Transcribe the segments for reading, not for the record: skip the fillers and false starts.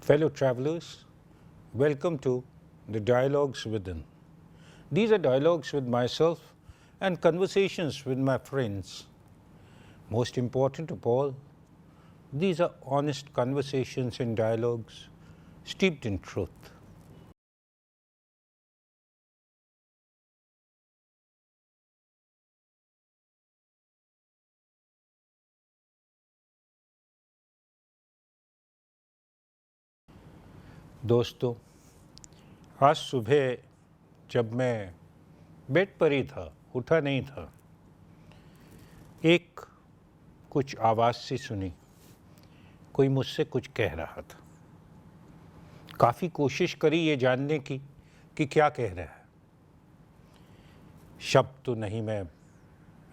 Fellow travelers, welcome to the Dialogues Within. These are dialogues with myself and conversations with my friends. Most important of all, these are honest conversations and dialogues steeped in truth. दोस्तों, आज सुबह जब मैं bed पर ही था, उठा नहीं था, एक कुछ आवाज़ सी सुनी। कोई मुझसे कुछ कह रहा था। काफ़ी कोशिश करी ये जानने की कि क्या कह रहा है। शब्द तो नहीं मैं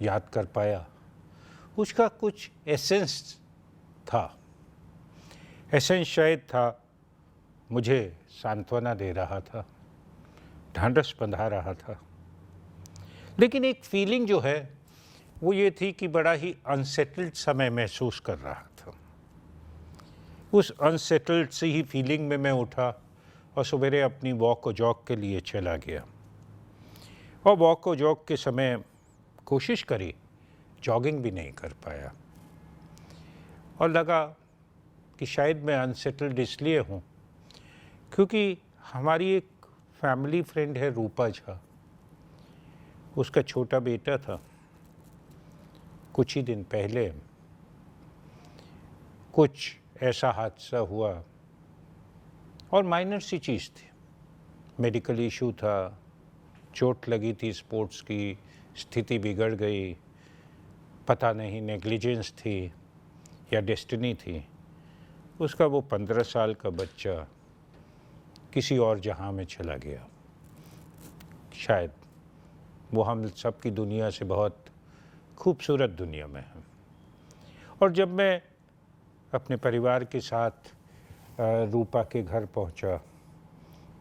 याद कर पाया, उसका कुछ एसेंस था। एसेंस शायद था मुझे सांत्वना दे रहा था, ढांढस बंधा रहा था। लेकिन एक फीलिंग जो है वो ये थी कि बड़ा ही अनसेटल्ड समय महसूस कर रहा था। उस अनसेटल्ड से ही फीलिंग में मैं उठा और सवेरे अपनी वॉक और जॉग के लिए चला गया। और वॉक और जॉग के समय कोशिश करी, जॉगिंग भी नहीं कर पाया। और लगा कि शायद मैं अनसेटल्ड इसलिए हूँ क्योंकि हमारी एक फैमिली फ्रेंड है रूपा झा, उसका छोटा बेटा था। कुछ ही दिन पहले कुछ ऐसा हादसा हुआ और माइनर सी चीज़ थी, मेडिकल इशू था, चोट लगी थी स्पोर्ट्स की, स्थिति बिगड़ गई, पता नहीं नेग्लिजेंस थी या डेस्टिनी थी। उसका वो 15 साल का बच्चा किसी और जहां में चला गया। शायद वो हम सब की दुनिया से बहुत खूबसूरत दुनिया में है। और जब मैं अपने परिवार के साथ रूपा के घर पहुंचा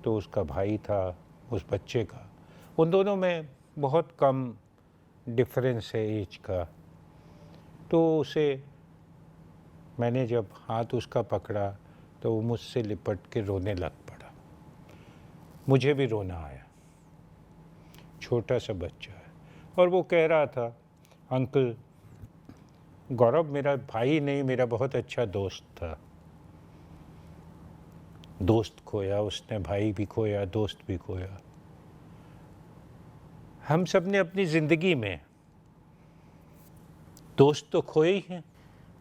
तो उसका भाई था, उस बच्चे का, उन दोनों में बहुत कम डिफरेंस है एज का। तो उसे मैंने जब हाथ उसका पकड़ा तो वो मुझसे लिपट के रोने लग पड़ा। मुझे भी रोना आया। छोटा सा बच्चा है और वो कह रहा था, अंकल गौरव मेरा भाई नहीं, मेरा बहुत अच्छा दोस्त था। दोस्त खोया उसने, भाई भी खोया, दोस्त भी खोया। हम सब ने अपनी ज़िंदगी में दोस्त तो खोए ही हैं।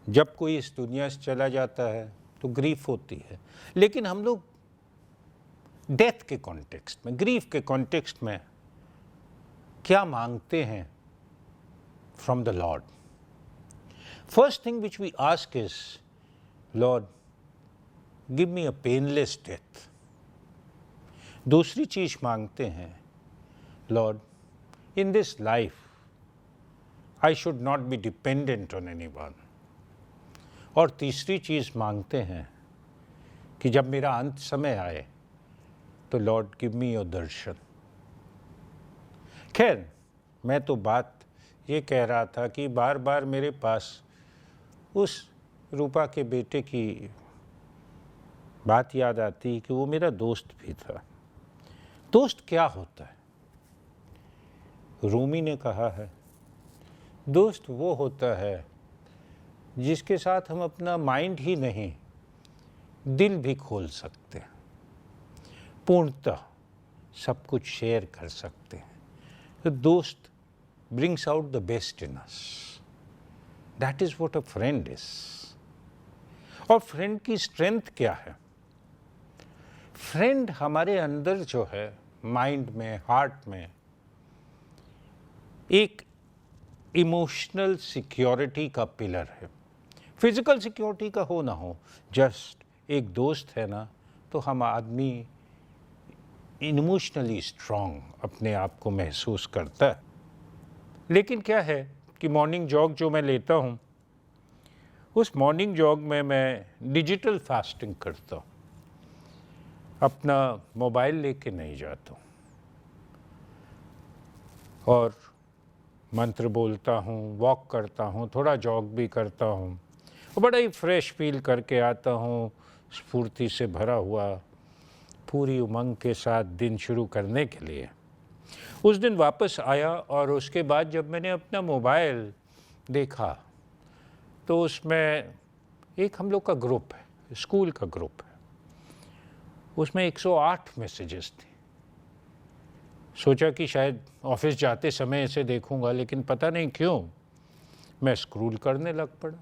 जब कोई इस दुनिया से चला जाता है तो ग्रीफ होती है, लेकिन हम लोग डेथ के कॉन्टेक्स्ट में, ग्रीफ के कॉन्टेक्स्ट में क्या मांगते हैं from the lord? First thing which we ask is, lord give me a painless death. दूसरी चीज मांगते हैं, lord in this life I should not be dependent on anyone. और तीसरी चीज मांगते हैं कि जब मेरा अंत समय आए तो लॉर्ड गिव मी योर दर्शन। खैर, मैं तो बात ये कह रहा था कि बार बार मेरे पास उस रूपा के बेटे की बात याद आती कि वो मेरा दोस्त भी था। दोस्त क्या होता है? रूमी ने कहा है, दोस्त वो होता है जिसके साथ हम अपना माइंड ही नहीं, दिल भी खोल सकते हैं, पूर्णतः सब कुछ शेयर कर सकते हैं। तो दोस्त brings out the best in us. That is what a friend is. और फ्रेंड की स्ट्रेंथ क्या है? फ्रेंड हमारे अंदर जो है, माइंड में, हार्ट में, एक इमोशनल सिक्योरिटी का पिलर है। फिजिकल सिक्योरिटी का हो ना हो, जस्ट एक दोस्त है ना, तो हम आदमी इमोशनली स्ट्रांग अपने आप को महसूस करता है। लेकिन क्या है कि मॉर्निंग जॉग जो मैं लेता हूँ, उस मॉर्निंग जॉग में मैं डिजिटल फास्टिंग करता हूँ, अपना मोबाइल लेके नहीं जाता हूँ और मंत्र बोलता हूँ, वॉक करता हूँ, थोड़ा जॉग भी करता हूँ और बड़ा ही फ्रेश फील करके आता हूँ। स्फूर्ति से भरा हुआ, पूरी उमंग के साथ दिन शुरू करने के लिए। उस दिन वापस आया और उसके बाद जब मैंने अपना मोबाइल देखा तो उसमें एक हम लोग का ग्रुप है, स्कूल का ग्रुप है, उसमें 108 मैसेजेस थे। सोचा कि शायद ऑफिस जाते समय इसे देखूंगा, लेकिन पता नहीं क्यों मैं स्क्रॉल करने लग पड़ा।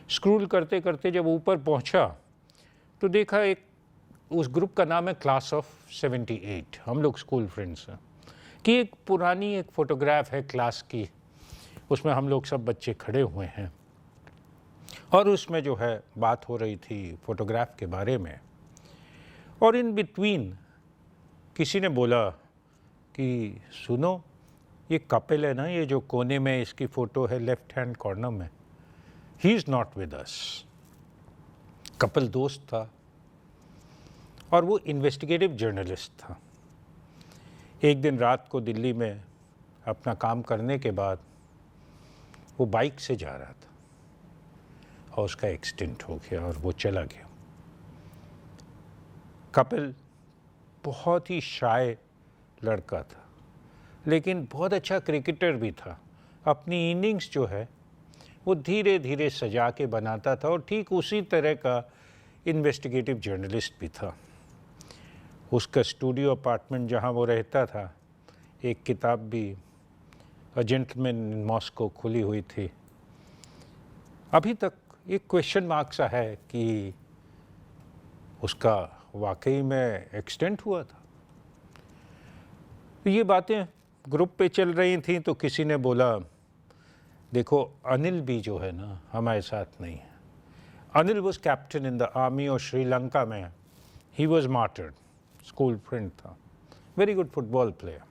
स्क्रॉल करते करते जब ऊपर पहुंचा तो देखा एक उस ग्रुप का नाम है क्लास ऑफ 78, हम लोग स्कूल फ्रेंड्स हैं, कि एक पुरानी एक फ़ोटोग्राफ है क्लास की, उसमें हम लोग सब बच्चे खड़े हुए हैं और उसमें जो है बात हो रही थी फ़ोटोग्राफ के बारे में। और इन बिटवीन किसी ने बोला कि सुनो, ये कपिल है ना, ये जो कोने में इसकी फ़ोटो है लेफ्ट हैंड कॉर्नर में, he is not with us. Kapil दोस्त था और वो इन्वेस्टिगेटिव जर्नलिस्ट था। एक दिन रात को दिल्ली में अपना काम करने के बाद वो बाइक से जा रहा था और उसका एक्सीडेंट हो गया और वो चला गया। कपिल बहुत ही शाय लड़का था, लेकिन बहुत अच्छा क्रिकेटर भी था। अपनी इनिंग्स जो है वो धीरे धीरे सजा के बनाता था और ठीक उसी तरह का इन्वेस्टिगेटिव जर्नलिस्ट भी था। उसका स्टूडियो अपार्टमेंट जहाँ वो रहता था, एक किताब भी अ जेंटलमैन इन मॉस्को खुली हुई थी। अभी तक एक क्वेश्चन मार्क सा है कि उसका वाकई में एक्सीडेंट हुआ था। तो ये बातें ग्रुप पे चल रही थी तो किसी ने बोला, देखो अनिल भी जो है ना हमारे साथ नहीं है। Anil was captain in the army और श्रीलंका में he was martyred, school friend था, वेरी गुड फुटबॉल प्लेयर।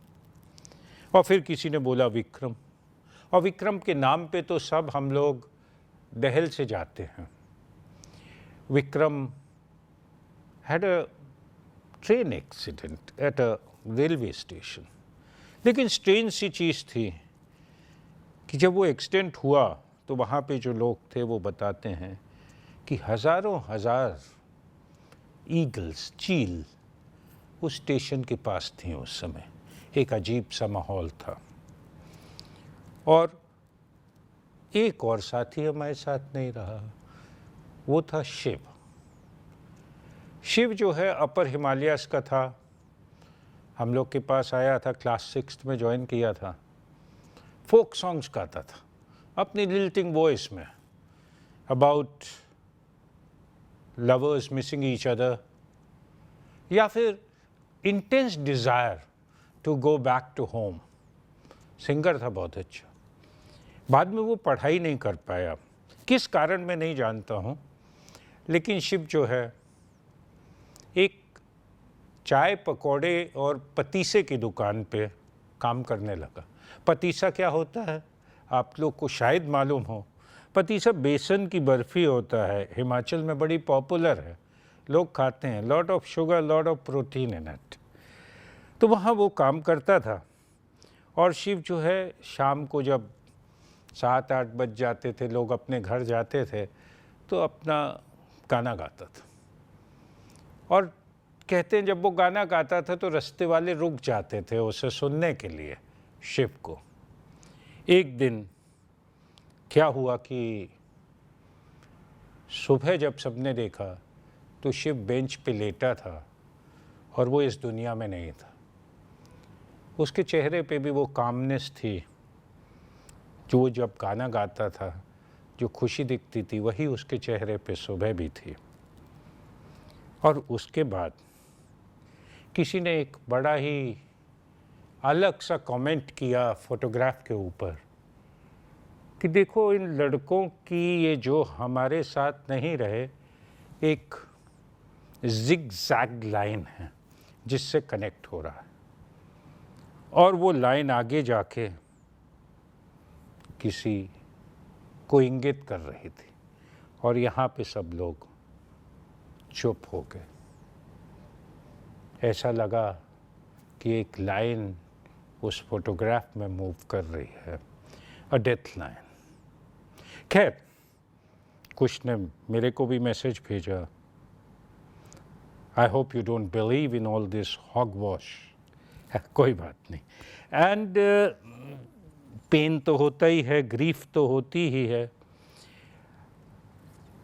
और फिर किसी ने बोला विक्रम, और विक्रम के नाम पे तो सब हम लोग दहल से जाते हैं। Vikram had a train accident at a railway station. लेकिन स्ट्रेंज सी चीज़ थी कि जब वो एक्सीडेंट हुआ तो वहाँ पे जो लोग थे वो बताते हैं कि हज़ारों हज़ार ईगल्स, चील उस स्टेशन के पास थी उस समय। एक अजीब सा माहौल था। और एक और साथी हमारे साथ नहीं रहा, वो था शिव। शिव जो है अपर हिमालयस का था, हम लोग के पास आया था, क्लास 6 में ज्वाइन किया था। फोक सॉन्ग्स गाता था अपनी लिल्टिंग वॉइस में, about lovers missing each other, या फिर intense desire to go back to home. Singer था बहुत अच्छा। बाद में वो पढ़ाई नहीं कर पाया, किस कारण मैं नहीं जानता हूँ, लेकिन शिव जो है एक चाय पकौड़े और पतीसे की दुकान पे काम करने लगा। पतीसा क्या होता है आप लोग को शायद मालूम हो। पतीसा बेसन की बर्फ़ी होता है, हिमाचल में बड़ी पॉपुलर है, लोग खाते हैं, lot of sugar, lot of protein in it. तो वहाँ वो काम करता था। और शिव जो है शाम को जब 7-8 बज जाते थे, लोग अपने घर जाते थे, तो अपना गाना गाता था। और कहते हैं जब वो गाना गाता था तो रास्ते वाले रुक जाते थे उसे सुनने के लिए, शिव को। एक दिन क्या हुआ कि सुबह जब सबने देखा तो शिव बेंच पे लेटा था और वो इस दुनिया में नहीं था। उसके चेहरे पे भी वो कामनेस थी जो जब गाना गाता था, जो खुशी दिखती थी, वही उसके चेहरे पे सुबह भी थी। और उसके बाद किसी ने एक बड़ा ही अलग सा कमेंट किया फोटोग्राफ के ऊपर कि देखो इन लड़कों की ये जो हमारे साथ नहीं रहे, एक जिग-जैग लाइन है जिससे कनेक्ट हो रहा है। और वो लाइन आगे जाके किसी को इंगित कर रही थी और यहाँ पे सब लोग चुप हो गए। ऐसा लगा कि एक लाइन उस फोटोग्राफ में मूव कर रही है, अ डेथ लाइन। खैर, कुछ ने मेरे को भी मैसेज भेजा I hope you don't believe in all this hogwash. कोई बात नहीं। एंड पेन तो होता ही है, ग्रीफ तो होती ही है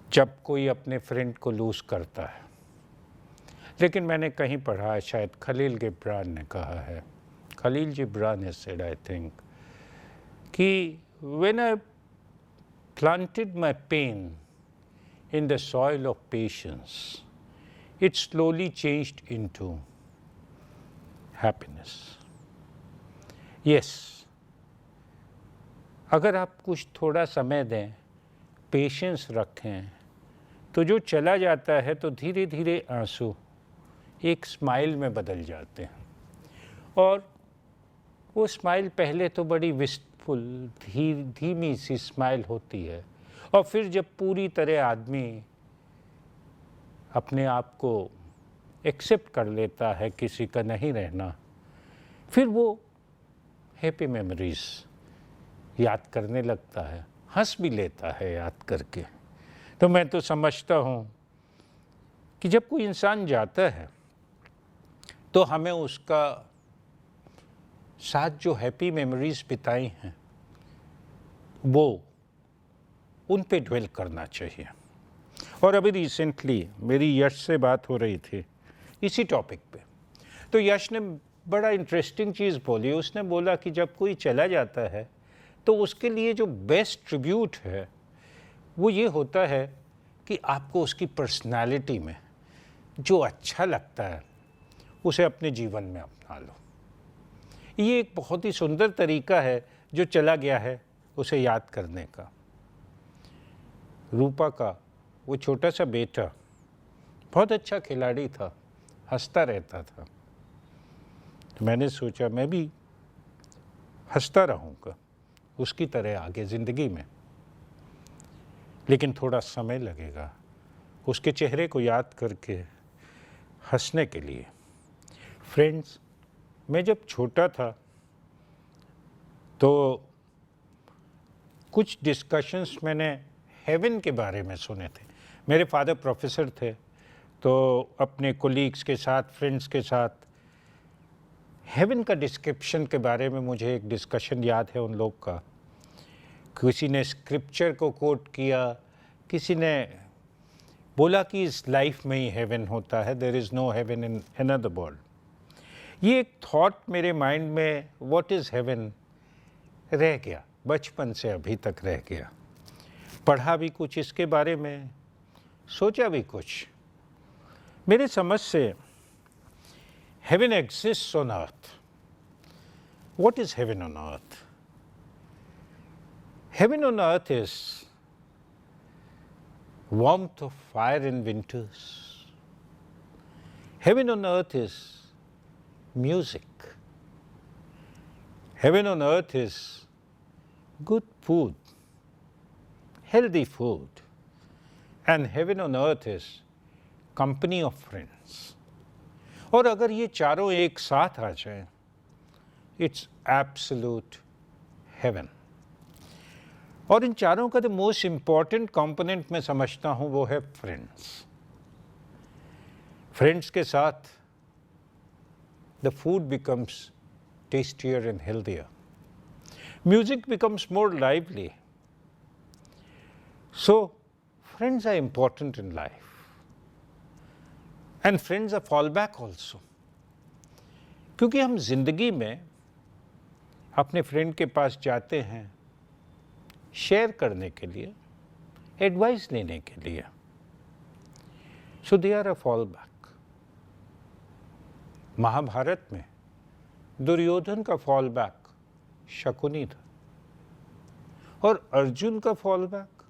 जब कोई अपने फ्रेंड को लूज़ करता है। लेकिन मैंने कहीं पढ़ा है, शायद खलील गिब्रान ने कहा है, Khalil Jibran has said, I think, कि when I planted my pain in the soil of patience, it slowly changed into happiness. Yes, अगर आप कुछ थोड़ा समय दें, पेशेंस रखें, तो जो चला जाता है तो धीरे धीरे आंसू एक स्माइल में बदल जाते हैं। और वो स्माइल पहले तो बड़ी विस्टफुल धीमी सी स्माइल होती है, और फिर जब पूरी तरह आदमी अपने आप को एक्सेप्ट कर लेता है किसी का नहीं रहना, फिर वो हैप्पी मेमोरीज याद करने लगता है, हंस भी लेता है याद करके। तो मैं तो समझता हूँ कि जब कोई इंसान जाता है तो हमें उसका साथ जो हैप्पी मेमोरीज बिताई हैं वो उन पे ड्वेल करना चाहिए। और अभी रिसेंटली मेरी यश से बात हो रही थी इसी टॉपिक पे, तो यश ने बड़ा इंटरेस्टिंग चीज़ बोली। उसने बोला कि जब कोई चला जाता है तो उसके लिए जो बेस्ट ट्रिब्यूट है वो ये होता है कि आपको उसकी पर्सनालिटी में जो अच्छा लगता है उसे अपने जीवन में अपना लो। ये एक बहुत ही सुंदर तरीका है जो चला गया है उसे याद करने का। रूपा का वो छोटा सा बेटा बहुत अच्छा खिलाड़ी था, हंसता रहता था। तो मैंने सोचा मैं भी हंसता रहूँगा उसकी तरह आगे ज़िंदगी में, लेकिन थोड़ा समय लगेगा उसके चेहरे को याद करके हंसने के लिए। फ्रेंड्स, मैं जब छोटा था तो कुछ डिस्कशंस मैंने हेवन के बारे में सुने थे। मेरे फादर प्रोफेसर थे, तो अपने कोलीग्स के साथ, फ्रेंड्स के साथ हेवन का डिस्क्रिप्शन के बारे में मुझे एक डिस्कशन याद है उन लोग का। किसी ने स्क्रिप्चर को कोट किया, किसी ने बोला कि इस लाइफ में ही हेवन होता है, there is no heaven in another world. ये एक थॉट मेरे माइंड में व्हाट इज़ हेवन रह गया, बचपन से अभी तक रह गया। पढ़ा भी कुछ इसके बारे में, सोचा भी कुछ। मेरे समझ से heaven exists on earth. What is heaven on earth? Heaven on earth is warmth of fire in winters. Heaven on earth is music. Heaven on earth is good food, healthy food. And heaven on earth is company of friends. और अगर ये चारों एक साथ आ जाएं, it's absolute heaven. और इन चारों का जो मोस्ट इम्पॉर्टेंट कंपोनेंट मैं समझता हूँ वो है फ्रेंड्स। फ्रेंड्स के साथ the food becomes tastier and healthier, music becomes more lively. So friends are important in life and friends are fall back also, क्योंकि हम जिंदगी में अपने फ्रेंड के पास जाते हैं शेयर करने के लिए, एडवाइस लेने के लिए। So they are a fall back. Mahabharat में दुर्योधन का फॉल बैक शकुनी था, और अर्जुन का फॉल बैक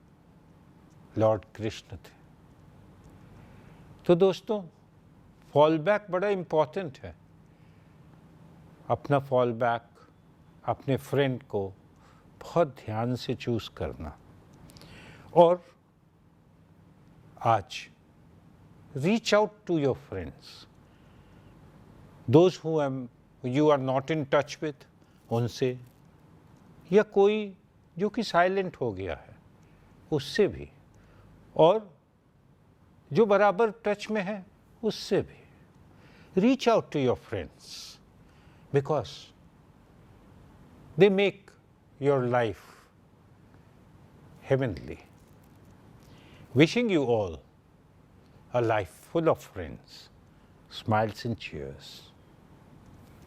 लॉर्ड कृष्ण थे। तो दोस्तों, फॉल बैक बड़ा इंपॉर्टेंट है। अपना फॉल बैक, अपने फ्रेंड को बहुत ध्यान से चूज करना। और आज reach out to your friends, those who you are not in touch with, उनसे, या कोई जो कि साइलेंट हो गया है उससे भी, और जो बराबर टच में है उससे भी reach out to your friends because they make your life heavenly. Wishing you all a life full of friends, smiles and cheers.